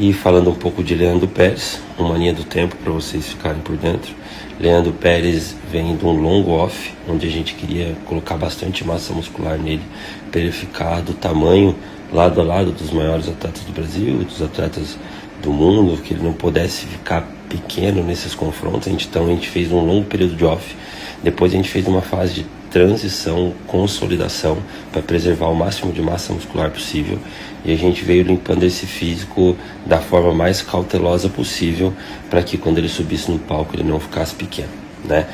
E falando um pouco de Leandro Pérez, uma linha do tempo para vocês ficarem por dentro. Leandro Pérez vem de um longo off, onde a gente queria colocar bastante massa muscular nele, para ele ficar do tamanho lado a lado dos maiores atletas do Brasil, dos atletas do mundo, que ele não pudesse ficar pequeno nesses confrontos. Então a gente fez um longo período de off. Depois a gente fez uma fase de transição, consolidação, para preservar o máximo de massa muscular possível. E a gente veio limpando esse físico da forma mais cautelosa possível, para que quando ele subisse no palco ele não ficasse pequeno, né?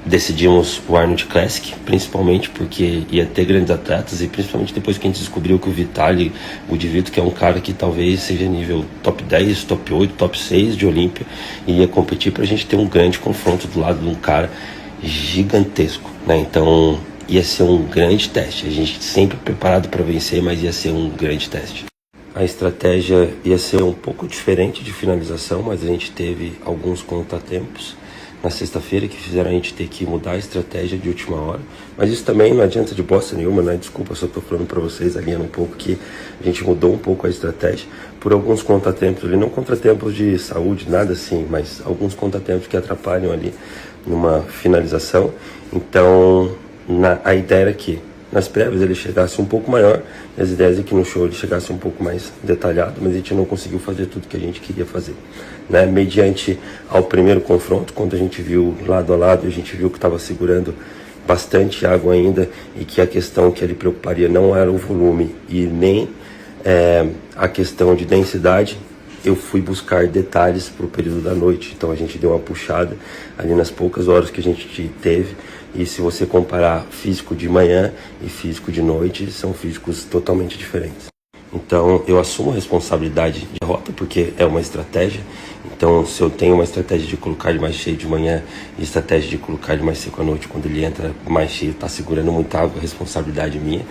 Decidimos o Arnold Classic, principalmente porque ia ter grandes atletas, e principalmente depois que a gente descobriu que o Vitaly Budivito, que é um cara que talvez seja nível top 10, top 8, top 6 de Olímpia, e ia competir para a gente ter um grande confronto do lado de um cara gigantesco, né? Então ia ser um grande teste. A gente sempre preparado para vencer, mas ia ser um grande teste. A estratégia ia ser um pouco diferente de finalização, mas a gente teve alguns contratempos na sexta-feira que fizeram a gente ter que mudar a estratégia de última hora. Mas isso também não adianta de bosta nenhuma, né? Desculpa, só estou falando para vocês, alinhando um pouco que a gente mudou um pouco a estratégia por alguns contratempos ali, não contratempos de saúde, nada assim, mas alguns contratempos que atrapalham ali numa finalização. Então a ideia era que nas prévias ele chegasse um pouco maior, e as ideias é que no show ele chegasse um pouco mais detalhado, mas a gente não conseguiu fazer tudo que a gente queria fazer, né? Mediante ao primeiro confronto, quando a gente viu lado a lado, a gente viu que estava segurando bastante água ainda, e que a questão que ele preocuparia não era o volume e nem a questão de densidade. Eu fui buscar detalhes para o período da noite, então a gente deu uma puxada ali nas poucas horas que a gente teve. E se você comparar físico de manhã e físico de noite, são físicos totalmente diferentes. Então eu assumo a responsabilidade de derrota, porque é uma estratégia. Então se eu tenho uma estratégia de colocar ele mais cheio de manhã e estratégia de colocar ele mais seco à noite, quando ele entra mais cheio, está segurando muita água, a responsabilidade minha.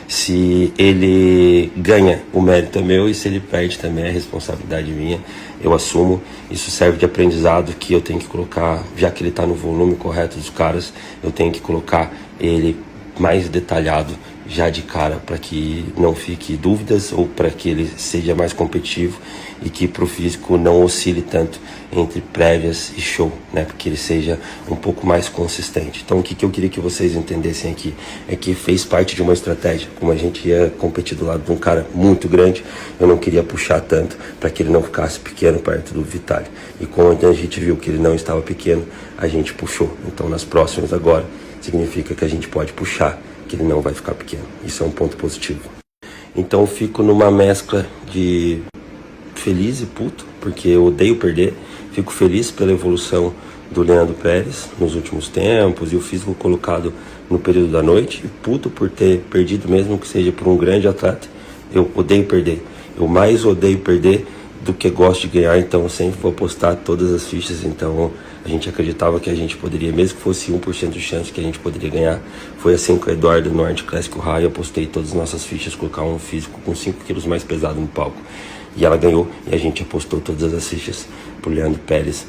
Se ele ganha, o mérito é meu, e se ele perde também, é responsabilidade minha. Eu assumo. Isso serve de aprendizado, que eu tenho que colocar, já que ele está no volume correto dos caras, eu tenho que colocar ele mais detalhado já de cara, para que não fique dúvidas, ou para que ele seja mais competitivo e que para o físico não oscile tanto entre prévias e show, né? Porque ele seja um pouco mais consistente. Então o que eu queria que vocês entendessem aqui é que fez parte de uma estratégia. Como a gente ia competir do lado de um cara muito grande, eu não queria puxar tanto para que ele não ficasse pequeno perto do Vitaly. E como a gente viu que ele não estava pequeno, a gente puxou. Então nas próximas agora significa que a gente pode puxar, que ele não vai ficar pequeno. Isso é um ponto positivo. Então eu fico numa mescla de feliz e puto, porque eu odeio perder. Fico feliz pela evolução do Leandro Pérez nos últimos tempos e o físico colocado no período da noite, e puto por ter perdido, mesmo que seja por um grande atleta. Eu odeio perder. Eu mais odeio perder do que gosto de ganhar, então eu sempre vou apostar todas as fichas. Então a gente acreditava que a gente poderia, mesmo que fosse 1% de chance que a gente poderia ganhar. Foi assim com o Eduardo no Arnold Classic, o Raio, apostei todas as nossas fichas, colocar um físico com 5 quilos mais pesado no palco. E ela ganhou, e a gente apostou todas as fichas pro Leandro Pérez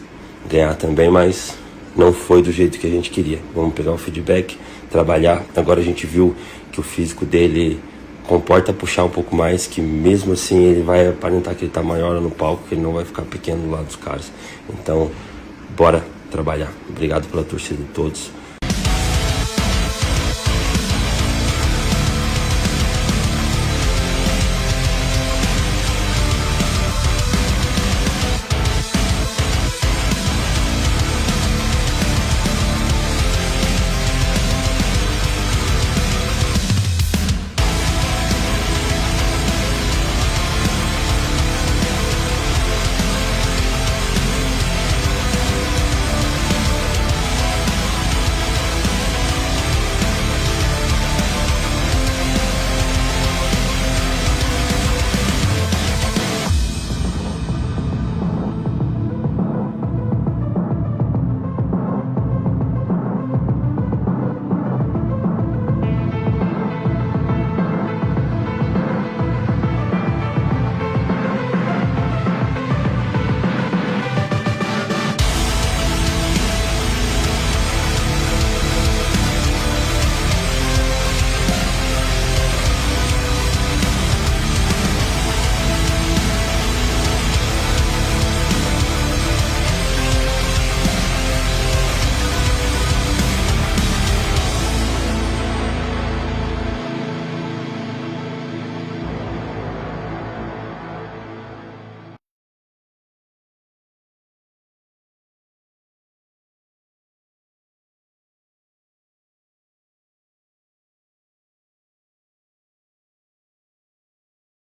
ganhar também, mas não foi do jeito que a gente queria. Vamos pegar o feedback, trabalhar. Agora a gente viu que o físico dele comporta puxar um pouco mais, que mesmo assim ele vai aparentar que ele tá maior no palco, que ele não vai ficar pequeno do lado dos caras. Então, bora trabalhar. Obrigado pela torcida de todos.